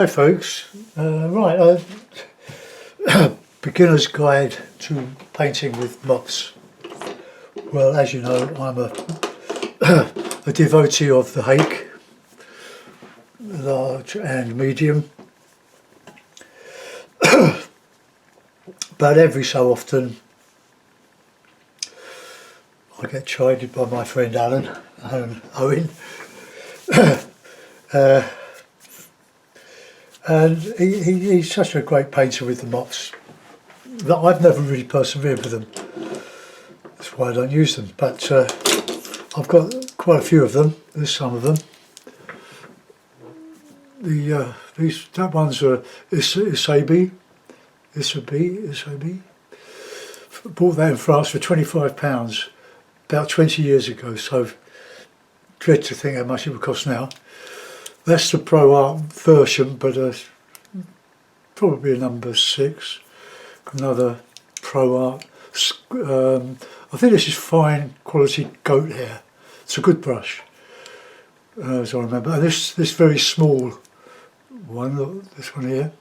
Hi folks, beginner's guide to painting with mops. Well, as you know, I'm a devotee of the Hake, large and medium, but every so often I get chided by my friend Alan Owen, and he's such a great painter with the mops that I've never really persevered with them. That's why I don't use them, but I've got quite a few of them. There's some of them. That one's Isabi. Bought that in France for £25 about 20 years ago, so dread to think how much it would cost now. That's the Pro Art version, but probably a number 6. Another Pro Art. I think this is fine quality goat hair. It's a good brush, as I remember. And this very small one, look, this one here,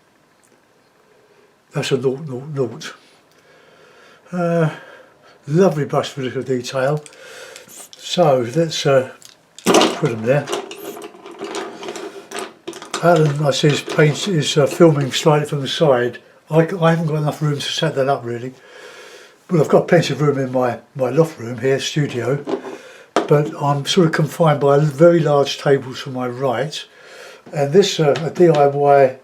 that's a 000. Lovely brush for little detail. So let's put them there. Alan, I see, is filming slightly from the side. I haven't got enough room to set that up really. Well, I've got plenty of room in my loft room here, studio, but I'm sort of confined by a very large table to my right, and this a DIY,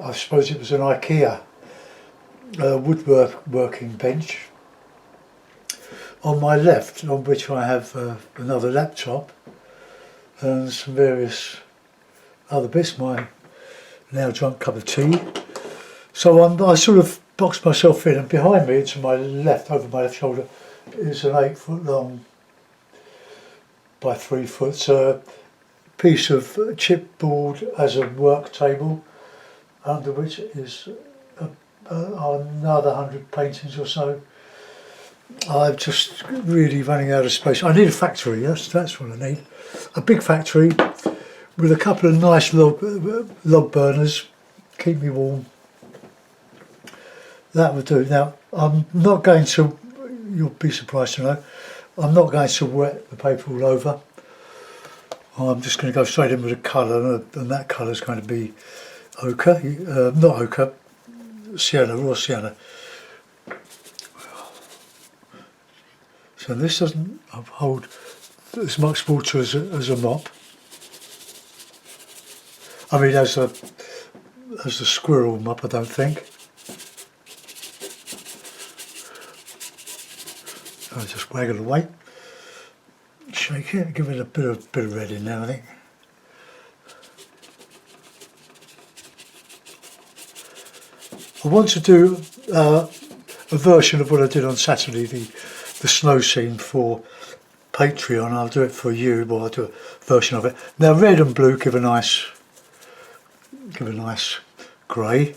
I suppose it was an IKEA woodworking bench on my left, on which I have another laptop and some various other bits, my now drunk cup of tea. So I sort of boxed myself in, and behind me, to my left, over my left shoulder, is an 8-foot long by 3 foot piece of chipboard as a work table, under which is another 100 paintings or so. I'm just really running out of space. I need a factory, that's what I need. A big factory with a couple of nice log burners, keep me warm. That would do. Now, I'm not going to, you'll be surprised to know, I'm not going to wet the paper all over. I'm just going to go straight in with a colour, and that colour is going to be ochre, not ochre, sienna, raw sienna. So this doesn't hold as much water as a mop. I mean, as the squirrel mop, I don't think. I just waggle it away, shake it, give it a bit of red in there, I think. I want to do a version of what I did on Saturday, the snow scene for Patreon. I'll do it for you, but I'll do a version of it. Now, red and blue give a nice grey,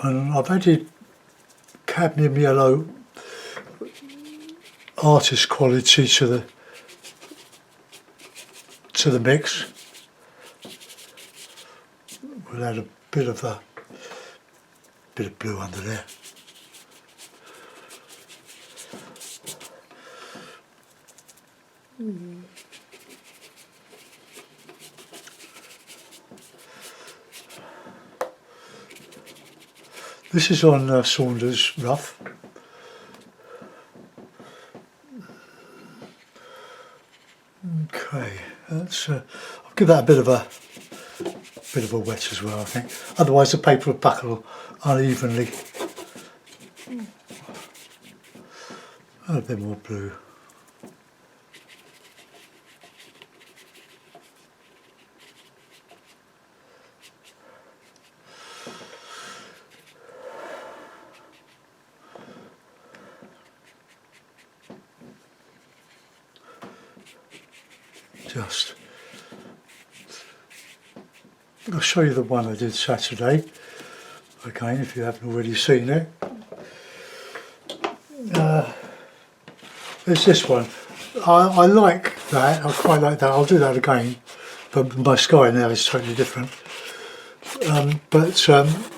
and I've added cadmium yellow artist quality to the mix. We'll add a bit of blue under there. This is on Saunders Rough. Okay, I'll give that a bit of a wet as well, I think. Otherwise the paper will buckle unevenly. A bit more blue. I'll show you the one I did Saturday, again, if you haven't already seen it. There's this one. I like that, I quite like that. I'll do that again, but my sky now is totally different. but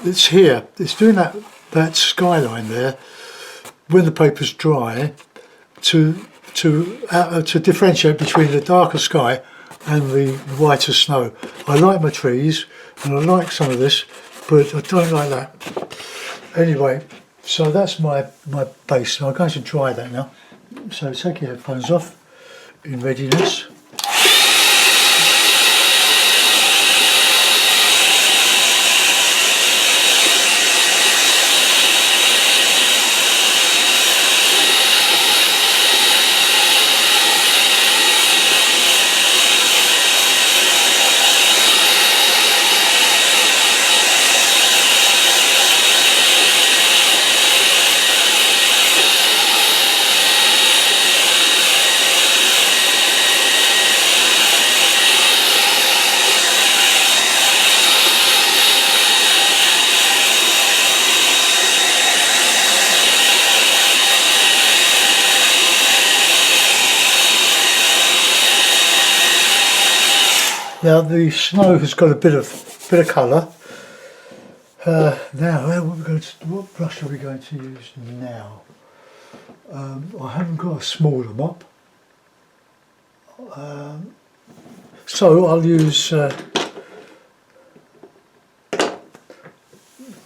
it's here. It's doing that skyline there when the paper's dry to differentiate between the darker sky and the whiter snow. I like my trees and I like some of this, but I don't like that. Anyway, so that's my base, and I'm going to dry that now. So take your headphones off in readiness. Now the snow has got a bit of colour. Now, what brush are we going to use now? I haven't got a smaller mop, so I'll use. Well,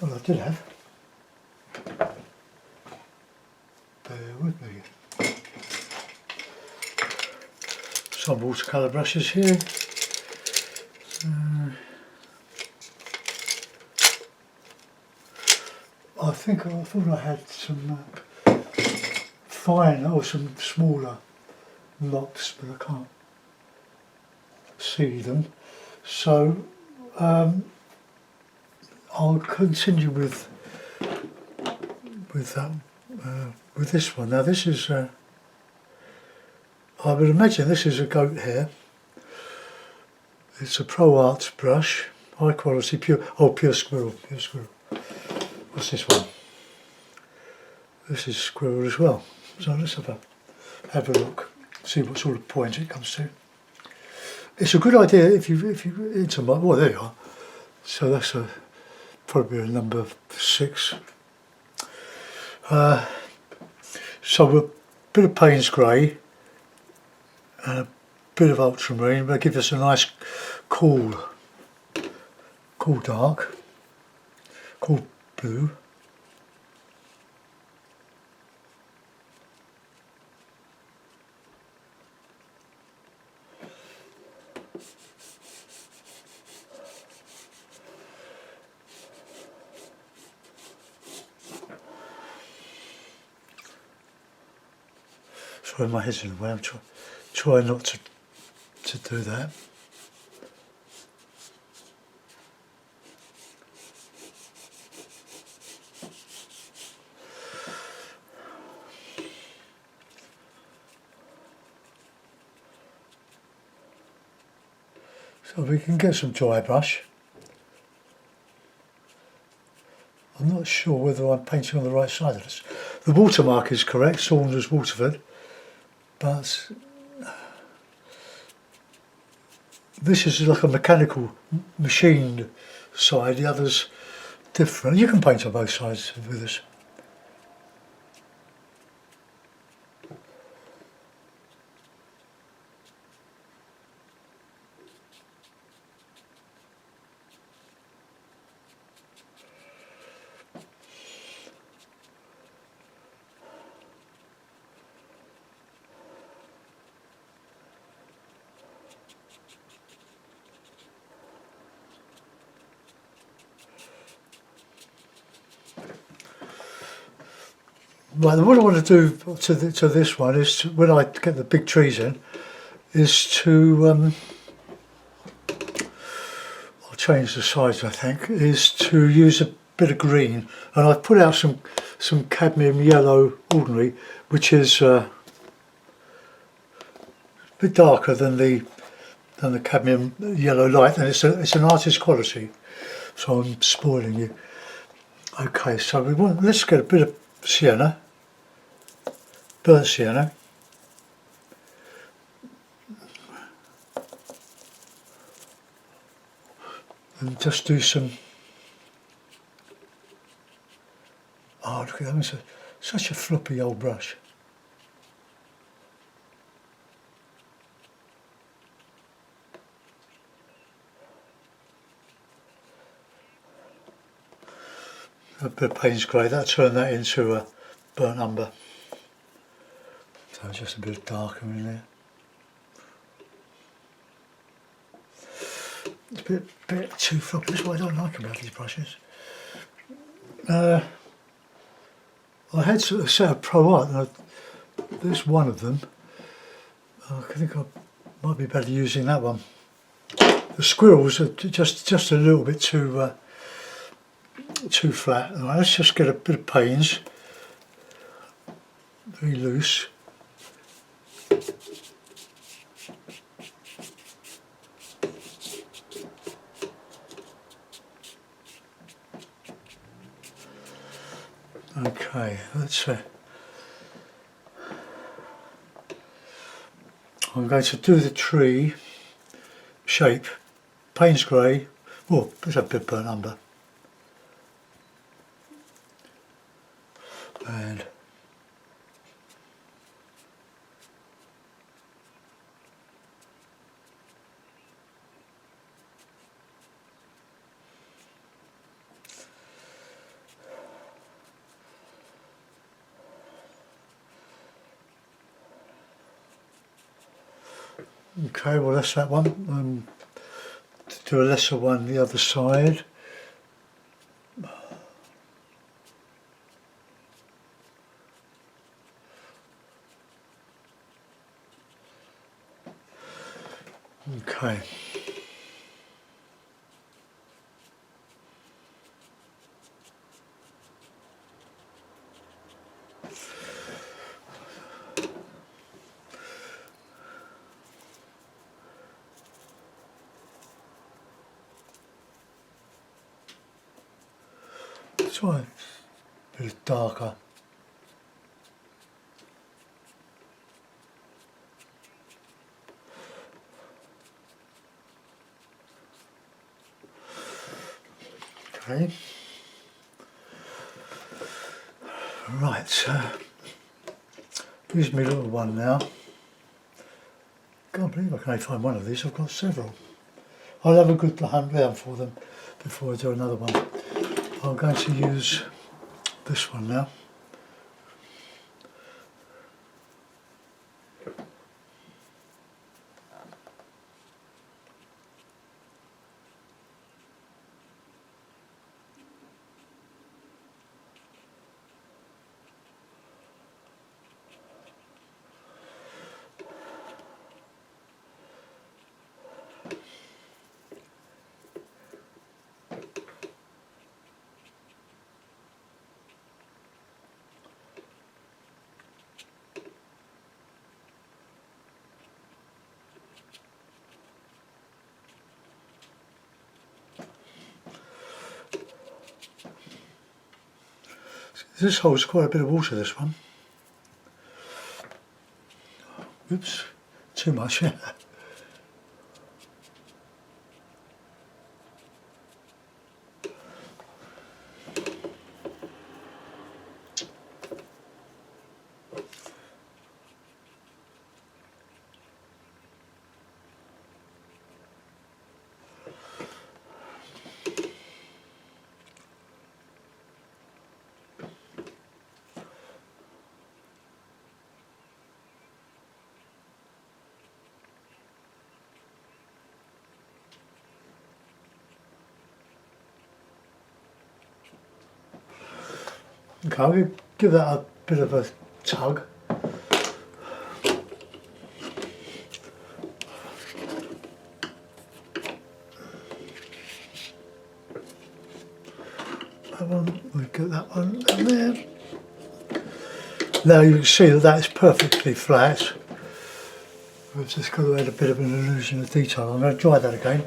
I did have. Bear with me. Some watercolour brushes here. I thought I had some fine or some smaller lots, but I can't see them. So I'll continue with this one. Now this is I would imagine this is a goat hair. It's a Pro Arts brush, high quality, pure squirrel. What's this one? This is squirrel as well. So let's have a look, see what sort of point it comes to. It's a good idea if you into my, well there you are. So that's probably a number 6. So a bit of Payne's grey and a bit of ultramarine will give us a nice cool dark, cool blue. Sorry, my head's in the way. I'm trying not to do that. So we can get some dry brush. I'm not sure whether I'm painting on the right side of this. The watermark is correct, Saunders, Waterford, but this is like a mechanical, machined side, the other's different. You can paint on both sides with this. Right, what I want to do to this one is to, when I get the big trees in, is to I'll change the size. I think is to use a bit of green, and I've put out some cadmium yellow ordinary, which is a bit darker than the cadmium yellow light, and it's an artist quality. So I'm spoiling you. Okay, so let's get a bit of sienna. Burnt sienna. and just do some. Oh, look at that! It's such a floppy old brush. A bit of Payne's grey, that'll turn that into a burnt umber. So just a bit darker in there. It's a bit too floppy. That's what I don't like about these brushes. I had sort of set a Pro Art, and there's one of them. I think I might be better using that one. The squirrels are just a little bit too flat. Right, let's just get a bit of Payne's, very loose. Okay, let's I'm going to do the tree shape, Payne's grey. Oh, there's a bit burnt umber. And okay, well that's that one. To do a lesser one the other side. Okay. Try a bit darker. Okay. Right, here's my little one now. Can't believe I can only find one of these, I've got several. I'll have a good hunt round for them before I do another one. I'm going to use this one now. This holds quite a bit of water, this one. Oops, too much. Okay, I'll give that a bit of a tug. That one, we'll get that one in there. Now you can see that that's perfectly flat. We've just got to add a bit of an illusion of detail. I'm going to try that again.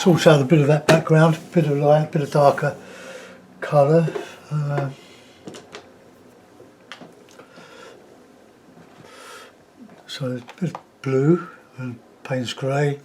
sort out a bit of that background, bit of light, bit of darker colour. So a bit of blue and Payne's grey.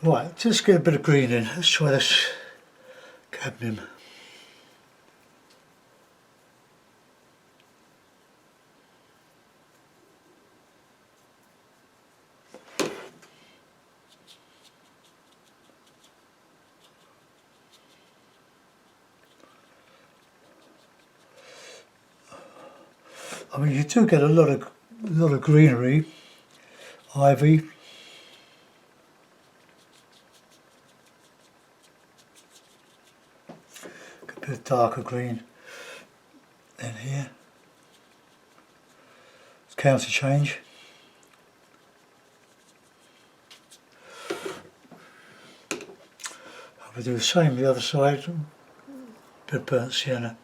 Right, just get a bit of green in. Let's try this cadmium. I mean, you do get a lot of greenery, ivy. A bit of darker green in here. It's counter change. I'll do the same the other side. Bit of burnt sienna.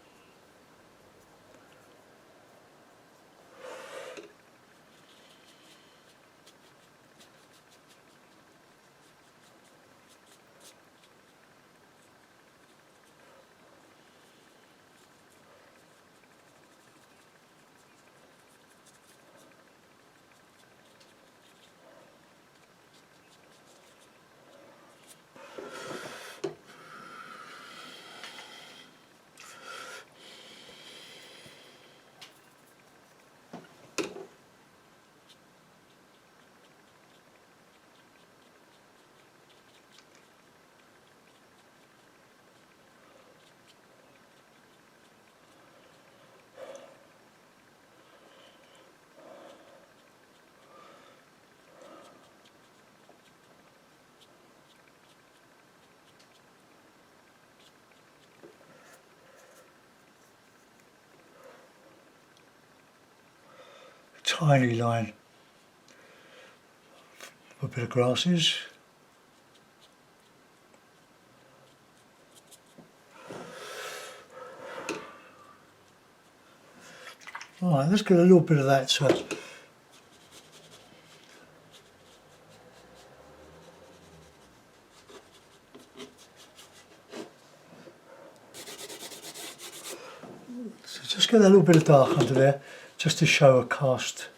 Tiny line for a bit of grasses. Alright, let's get a little bit of that so just get a little bit of dark under there, just to show a cast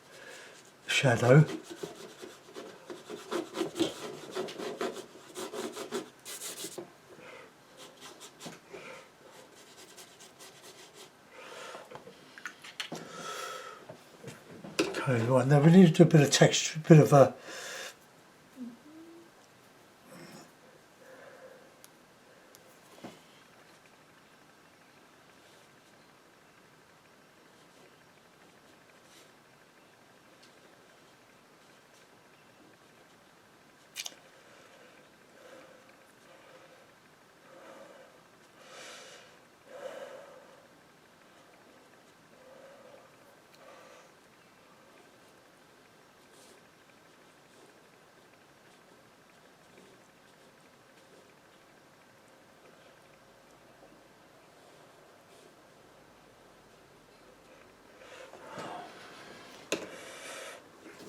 shadow. Okay, right, now we need to do a bit of texture, a bit of a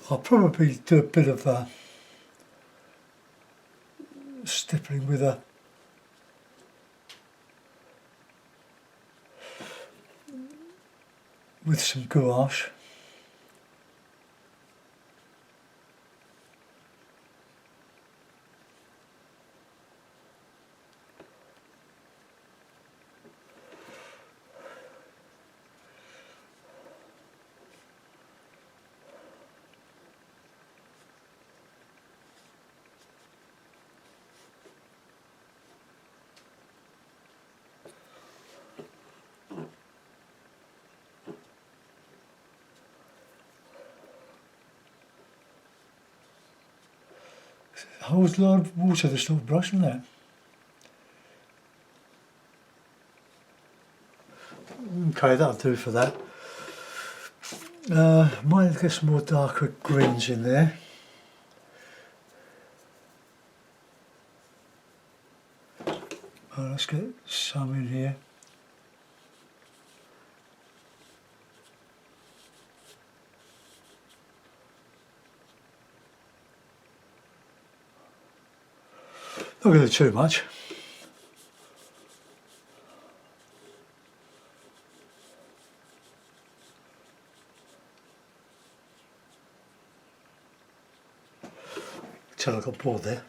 I'll probably do a bit of stippling with some gouache. Holds a lot of water, this little brush, isn't it? Okay, that'll do for that. Might get some more darker greens in there. Let's get some in here. Not going to do too much. Till I got bored there.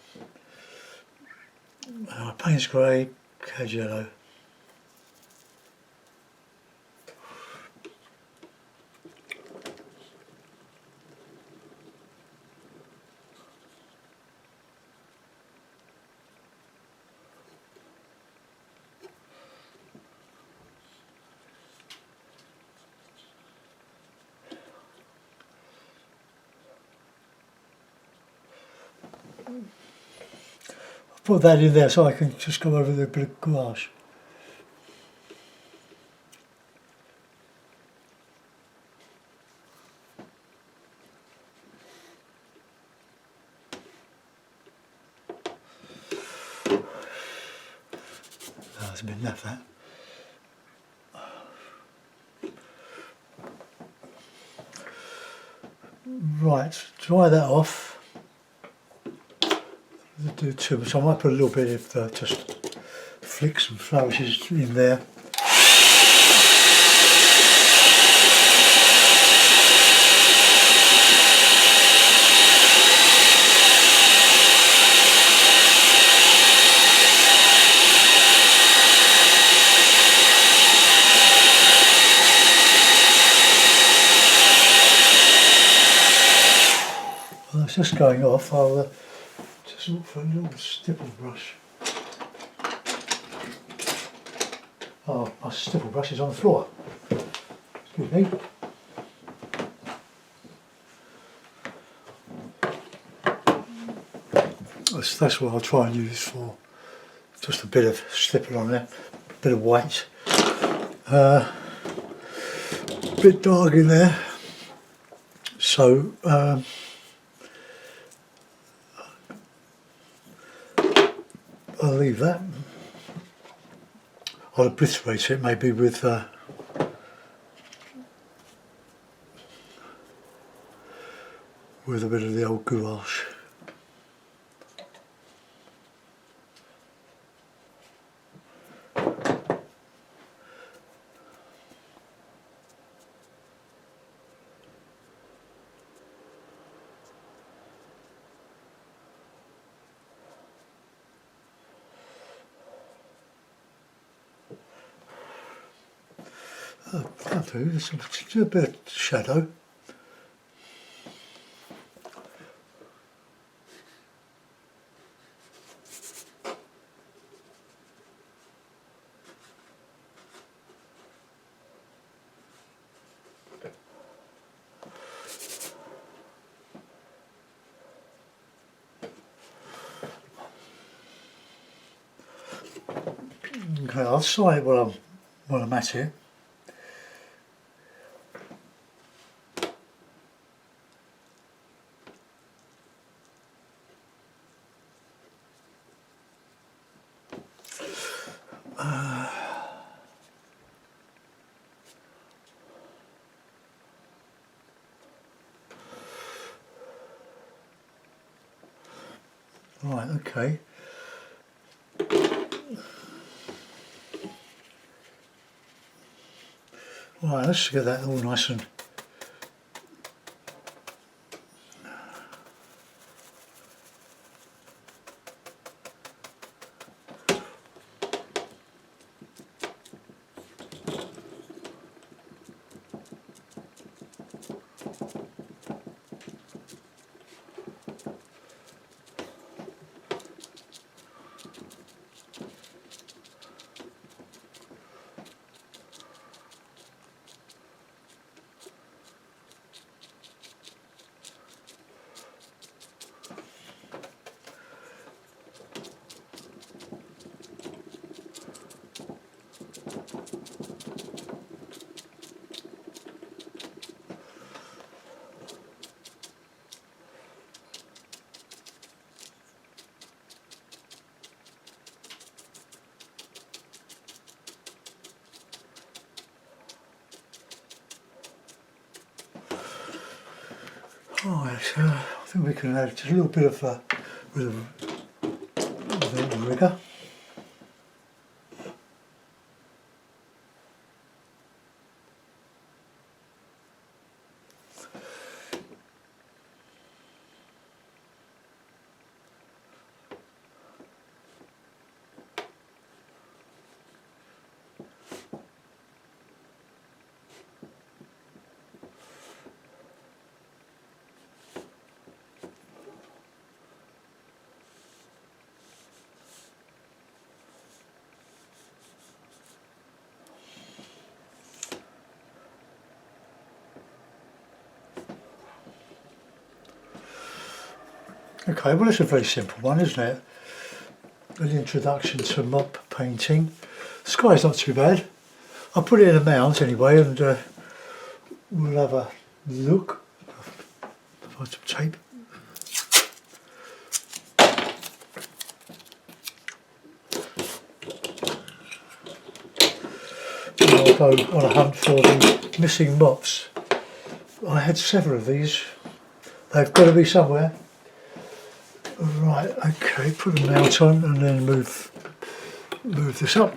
Payne's grey, cad yellow. Put that in there so I can just go over the bit of gouache. That's a bit enough, that. Right, dry that off. Do too much. I might put a little bit of just flicks and flourishes in there. Well, it's just going off. I'll just look for a little stipple brush. Oh, my stipple brush is on the floor. Excuse me. That's what I'll try and use for. Just a bit of stipple on there, a bit of white. A bit dark in there. So, I'll leave that. I'll obliterate it maybe with a bit of the old gouache. That'll do, just a bit of shadow. Okay, I'll slide it while I'm at it. Right, okay. Right, let's get that all nice and Right, I think we can add just a little bit of vinegar. Okay, well it's a very simple one, isn't it? An introduction to mop painting. The sky's not too bad. I'll put it in a mount anyway and we'll have a look. Find some tape. I'll go on a hunt for the missing mops. I had several of these. They've got to be somewhere. Right, okay, put the mount on and then move this up.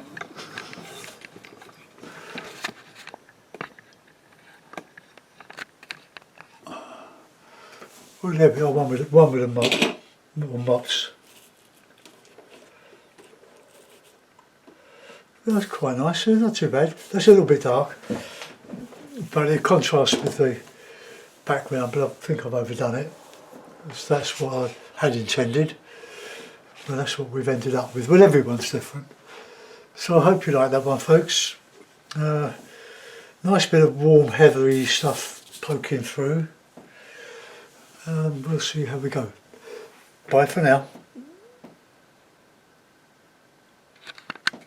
Well, there we go, one with a mop, little mops. That's quite nice, not too bad. That's a little bit dark, but it contrasts with the background, but I think I've overdone it. That's what I had intended, but that's what we've ended up with. Well, everyone's different. So I hope you like that one, folks. Nice bit of warm, heathery stuff poking through. We'll see how we go. Bye for now.